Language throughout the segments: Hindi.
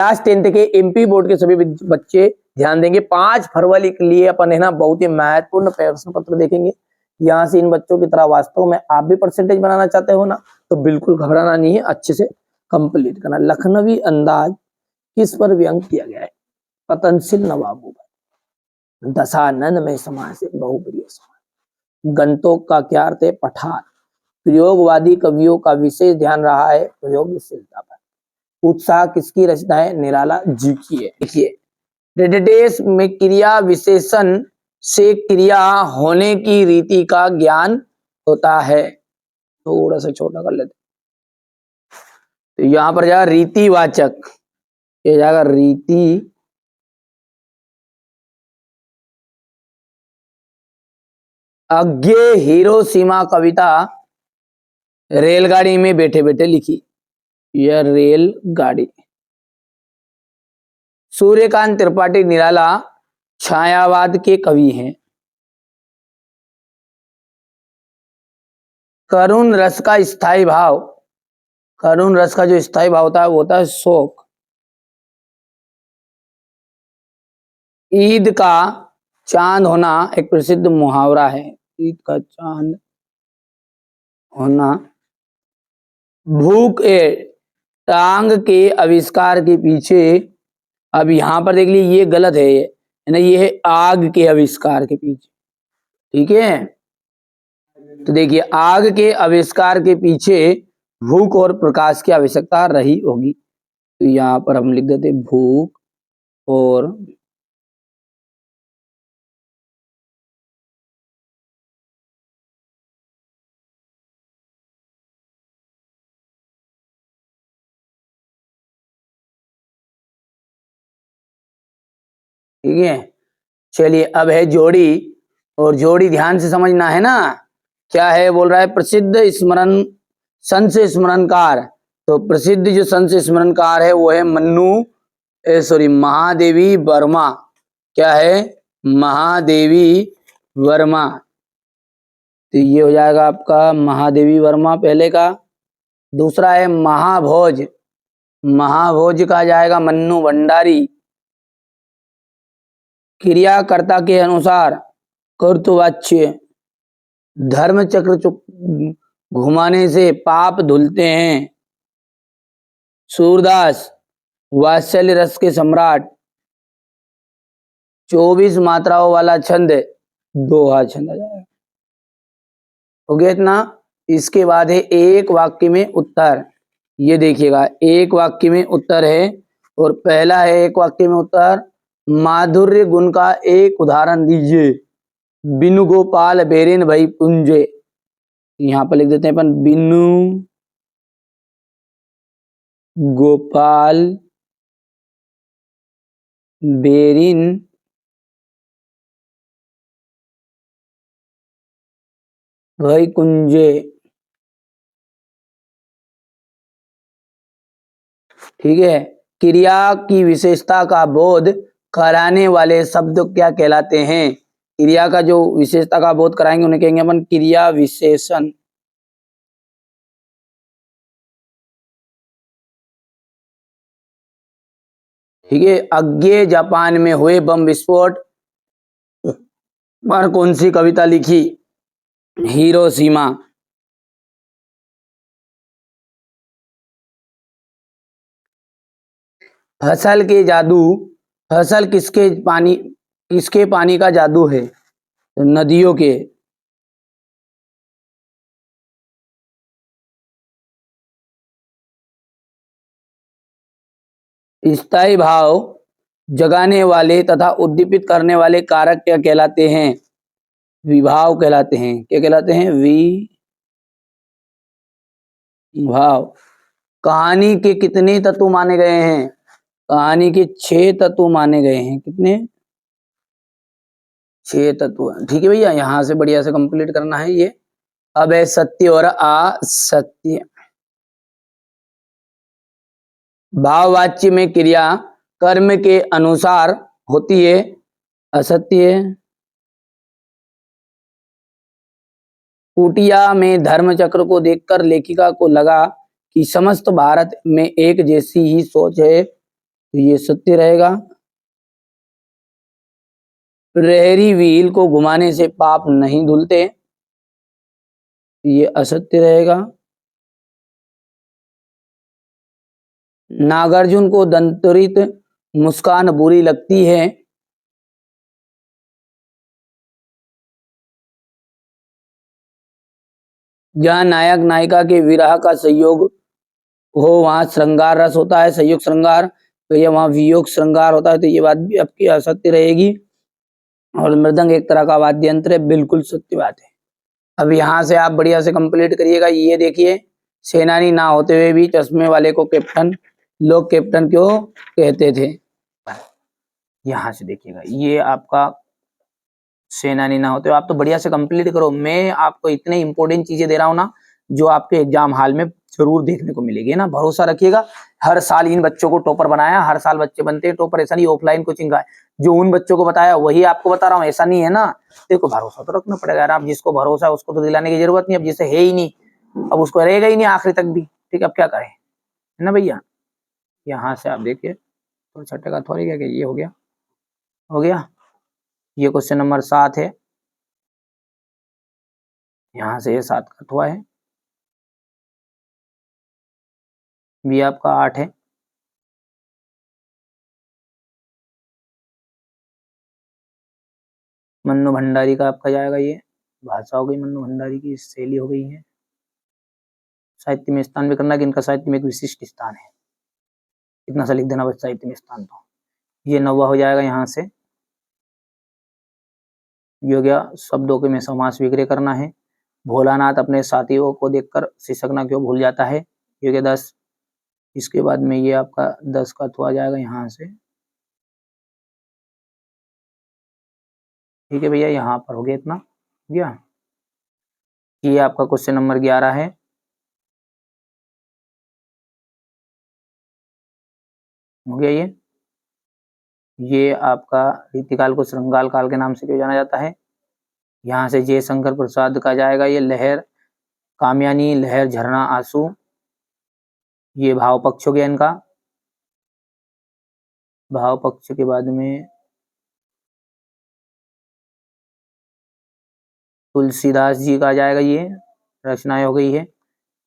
क्लास 10th के एमपी बोर्ड के सभी बच्चे ध्यान देंगे। 5 फरवरी के लिए अपन है ना बहुत ही महत्वपूर्ण प्रश्न पत्र देखेंगे। यहाँ से इन बच्चों की तरह वास्तव में आप भी परसेंटेज बनाना चाहते हो ना, तो बिल्कुल घबराना नहीं है, अच्छे से कंप्लीट करना। लखनवी अंदाज किस पर व्यंग किया गया है? पतनशील नवाबों पर। दशानन में समास है, बहुप्रिय समास। गंतोक का क्या अर्थ है? पठार। प्रयोगवादी कवियों का विशेष ध्यान रहा है प्रयोगशीलता पर। उत्साह किसकी रचना है? निराला जी की है। देखिए, रेडिटेस में क्रिया विशेषण से क्रिया होने की रीति का ज्ञान होता है। थोड़ा सा छोटा कर लेते, तो यहां पर जाएगा रीतिवाचक, ये जाएगा रीति अज्ञे हिरोशिमा कविता रेलगाड़ी में बैठे बैठे लिखी। यह रेलगाड़ी। सूर्यकांत त्रिपाठी निराला छायावाद के कवि हैं। करुण रस का स्थायी भाव, करुण रस का जो स्थायी भाव होता है वो होता है शोक। ईद का चांद होना एक प्रसिद्ध मुहावरा है। ईद का चांद होना। भूख ए टांग के आविष्कार के पीछे, अब यहां पर देख लीजिए ये गलत है ना, ये है आग के आविष्कार के पीछे। ठीक है, तो देखिए आग के आविष्कार के पीछे भूख और प्रकाश की आवश्यकता रही होगी, तो यहां पर हम लिख देते भूख और ठीक है। चलिए अब है जोड़ी, और जोड़ी ध्यान से समझना है ना। क्या है बोल रहा है? प्रसिद्ध स्मरण संत स्मरणकार। तो प्रसिद्ध जो संत स्मरणकार है वो है महादेवी वर्मा। क्या है? महादेवी वर्मा। तो ये हो जाएगा आपका महादेवी वर्मा पहले का। दूसरा है महाभोज, महाभोज का जाएगा मन्नू भंडारी। क्रियाकर्ता के अनुसार कर्तवाच्य। धर्म चक्र घुमाने से पाप धुलते हैं। सूरदास वात्सल्य रस के सम्राट। 24 मात्राओं वाला छंद, दोहा छंद आ जाएगा। हो गया इतना। इसके बाद है एक वाक्य में उत्तर। ये देखिएगा एक वाक्य में उत्तर है, और पहला है एक वाक्य में उत्तर, माधुर्य गुण का एक उदाहरण दीजिए। बिनु गोपाल बेरिन भई पुंजे। यहां पर लिख देते हैं अपन बिनु गोपाल बेरिन भई कुंजे। ठीक है। क्रिया की विशेषता का बोध कराने वाले शब्द क्या कहलाते हैं? क्रिया का जो विशेषता का बोध कराएंगे उन्हें कहेंगे अपन क्रिया विशेषण। ठीक है। अज्ञे जापान में हुए बम विस्फोट पर कौन सी कविता लिखी? हिरोशिमा। फसल के जादू, फसल किसके पानी का जादू है? तो नदियों के। स्थायी भाव जगाने वाले तथा उद्दीपित करने वाले कारक क्या कहलाते हैं? विभाव कहलाते हैं। क्या कहलाते हैं? विभाव। कहानी के कितने तत्व माने गए हैं? कहानी के 6 तत्व माने गए हैं। कितने? 6 तत्व। ठीक है भैया, यहां से बढ़िया से कंप्लीट करना है ये। अब है सत्य और असत्य। भाववाच्य में क्रिया कर्म के अनुसार होती है। असत्य। कुटिया में धर्मचक्र को देखकर लेखिका को लगा कि समस्त भारत में एक जैसी ही सोच है। तो ये सत्य रहेगा। रेहरी व्हील को घुमाने से पाप नहीं धुलते, ये असत्य रहेगा। नागार्जुन को दंतरित मुस्कान बुरी लगती है, जहाँ नायक नायिका के विरह का संयोग हो वहां श्रृंगार रस होता है, संयोग श्रृंगार, तो ये वहां वियोग श्रृंगार होता है, तो ये बात भी आपकी असत्य रहेगी। और मृदंग एक तरह का वाद्य यंत्र है, बिल्कुल सत्य बात है। अब यहाँ से आप बढ़िया से कंप्लीट करिएगा। ये देखिए, सेनानी ना होते हुए भी चश्मे वाले को कैप्टन, लोग कैप्टन क्यों कहते थे। यहाँ से देखिएगा, ये आपका सेनानी ना होते हो। आप तो बढ़िया से कंप्लीट करो। मैं आपको इतने इंपॉर्टेंट चीजें दे रहा हूँ ना, जो आपके एग्जाम हॉल में जरूर देखने को मिलेगी ना। भरोसा रखिएगा, हर साल इन बच्चों को टॉपर बनाया, हर साल बच्चे बनते हैं टॉपर। ऐसा नहीं ऑफलाइन कोचिंग का है, जो उन बच्चों को बताया वही आपको बता रहा हूँ, ऐसा नहीं है ना। देखो, भरोसा तो रखना पड़ेगा यार। आप जिसको भरोसा है उसको तो दिलाने की जरूरत नहीं। अब जिसे है ही नहीं, अब उसको रहेगा ही नहीं आखिरी तक भी। ठीक है, अब क्या करें, है ना भैया। यहाँ से आप देखिए, तो छठे का थोड़ी क्या, ये हो गया, हो गया। ये क्वेश्चन नंबर 7 है, यहाँ से ये 7 का हुआ है। बी आपका 8 है। मन्नू भंडारी का आपका जाएगा। ये भाषा हो गई मन्नू भंडारी की, शैली हो गई है। साहित्य में स्थान भी करना कि इनका साहित्य में एक विशिष्ट स्थान है, इतना सा लिख देना बस, साहित्य में स्थान। तो ये 9वां हो जाएगा। यहाँ से ये हो गया, शब्दों के में समास विग्रह करना है। भोलानाथ अपने साथियों को देखकर सिसकना क्यों भूल जाता है, ये हो गया 10। इसके बाद में ये आपका 10 का तो आ जाएगा यहाँ से। ठीक है भैया, यहाँ पर हो गया इतना, हो गया। ये आपका क्वेश्चन नंबर 11 है। हो गया ये आपका रीतिकाल को श्रृंगाल काल के नाम से क्यों जाना जाता है। यहाँ से जयशंकर प्रसाद का जाएगा। ये लहर कामयानी, लहर झरना आंसू, ये भाव पक्ष हो गया इनका। भाव पक्ष के बाद में तुलसीदास जी का जाएगा। ये रचनाएं हो गई है।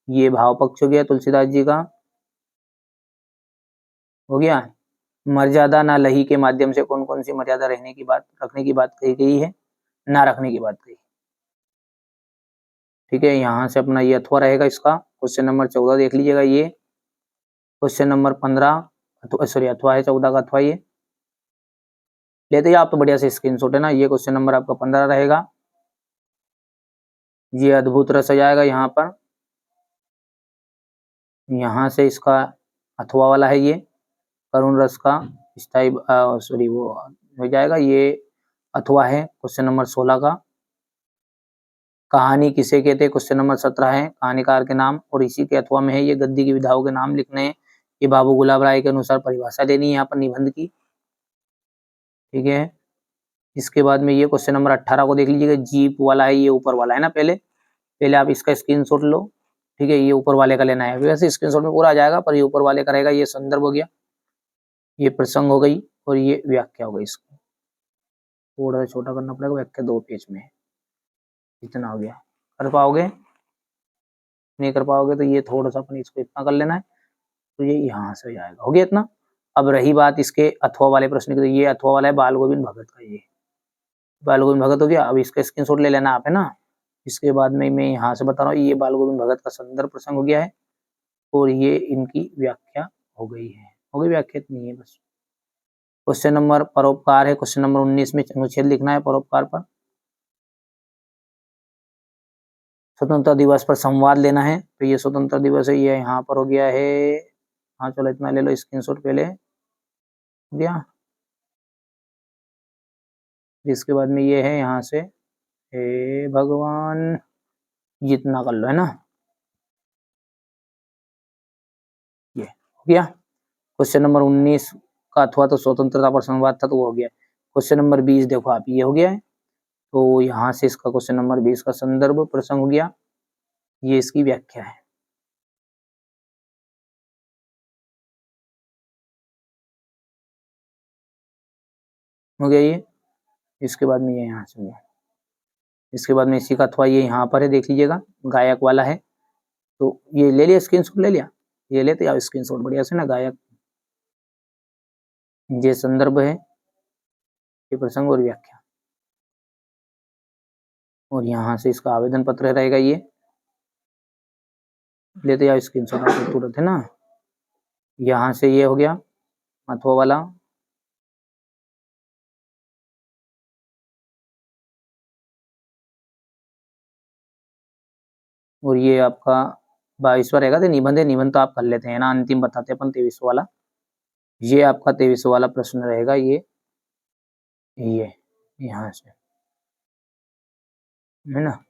ये भाव पक्ष हो गया तुलसीदास जी का, हो गया। मर्यादा ना लही के माध्यम से कौन कौन सी मर्यादा रहने की बात, रखने की बात कही गई है, ना रखने की बात कही। ठीक है, यहाँ से अपना ये अथवा रहेगा इसका। क्वेश्चन नंबर 14 देख लीजिएगा। ये क्वेश्चन नंबर 15 सॉरी अथवा है, 14 का अथवा ये लेते हैं आप तो बढ़िया से स्क्रीनशॉट है ना। ये क्वेश्चन नंबर आपका 15 रहेगा। ये अद्भुत रस आ जाएगा यहाँ पर। यहाँ से इसका अथवा वाला है, ये करुण रस का स्थाई सॉरी वो हो जाएगा। ये अथवा है क्वेश्चन नंबर 16 का। कहानी किसे कहते हैं, क्वेश्चन नंबर 17 है, कहानीकार के नाम। और इसी के अथवा में है ये गद्य की विधाओं के नाम लिखने हैं। ये बाबू गुलाब राय के अनुसार परिभाषा देनी है यहाँ पर निबंध की। ठीक है, इसके बाद में ये क्वेश्चन नंबर 18 को देख लीजिएगा। जीप वाला है, ये ऊपर वाला है ना। पहले पहले आप इसका स्क्रीनशॉट लो। ठीक है, ये ऊपर वाले का लेना है, वैसे स्क्रीनशॉट में पूरा आ जाएगा, पर ये ऊपर वाले का रहेगा। ये संदर्भ हो गया, ये प्रसंग हो गई, और ये व्याख्या हो गई। इसको थोड़ा सा छोटा करना पड़ेगा, व्याख्या 2 पेज में है। इतना हो गया, कर पाओगे, नहीं कर पाओगे तो ये थोड़ा सा अपन इसको इतना कर लेना है, तो ये यहाँ से हो जाएगा। हो गया इतना। अब रही बात इसके अथवा वाले प्रश्न की, तो ये अथवा वाला है बाल गोविंद भगत का। ये बाल गोविंद भगत हो गया। अब इसका स्क्रीनशॉट ले लेना आप, है ना। इसके बाद में मैं यहाँ से बता रहा हूँ, ये बाल गोविंद भगत का संदर्भ प्रसंग हो गया है, और ये इनकी व्याख्या हो गई है। हो गई व्याख्या, इतनी है बस। क्वेश्चन नंबर परोपकार है, क्वेश्चन नंबर 19 में अनुच्छेद लिखना है परोपकार पर। स्वतंत्रता दिवस पर संवाद लेना है, तो ये स्वतंत्रता दिवस है, ये यहाँ पर हो गया है। हाँ चलो इतना ले लो स्क्रीनशॉट पहले, हो गया। इसके बाद में ये है यहाँ से, हे भगवान, जितना कर लो, है ना। ये हो गया क्वेश्चन नंबर 19 का। अथवा तो स्वतंत्रता पर संवाद था, तो वो हो गया। क्वेश्चन नंबर 20 देखो आप, ये हो गया है। तो यहाँ से इसका क्वेश्चन नंबर 20 का संदर्भ प्रसंग हो गया, ये इसकी व्याख्या है। हो गया ये। इसके बाद में ये यहाँ से हो गया। इसके बाद में इसी का अथवा ये यहाँ पर है, देख लीजिएगा गायक वाला है। तो ये ले लिया, स्क्रीनशॉट ले लिया, ये लेते आओ स्क्रीनशॉट बढ़िया से ना। गायक, ये संदर्भ है, ये प्रसंग और व्याख्या, और यहाँ से इसका आवेदन पत्र रहेगा। ये लेते जाओ स्क्रीनशॉट आपको तुरंत है ना। यहाँ से ये हो गया अथवा वाला, और ये आपका 22वां रहेगा। तो निबंध है, निबंध तो आप कर लेते हैं ना, अंतिम बताते हैं अपन 23वां वाला। ये आपका 23वां वाला प्रश्न रहेगा। ये यहाँ से है ना।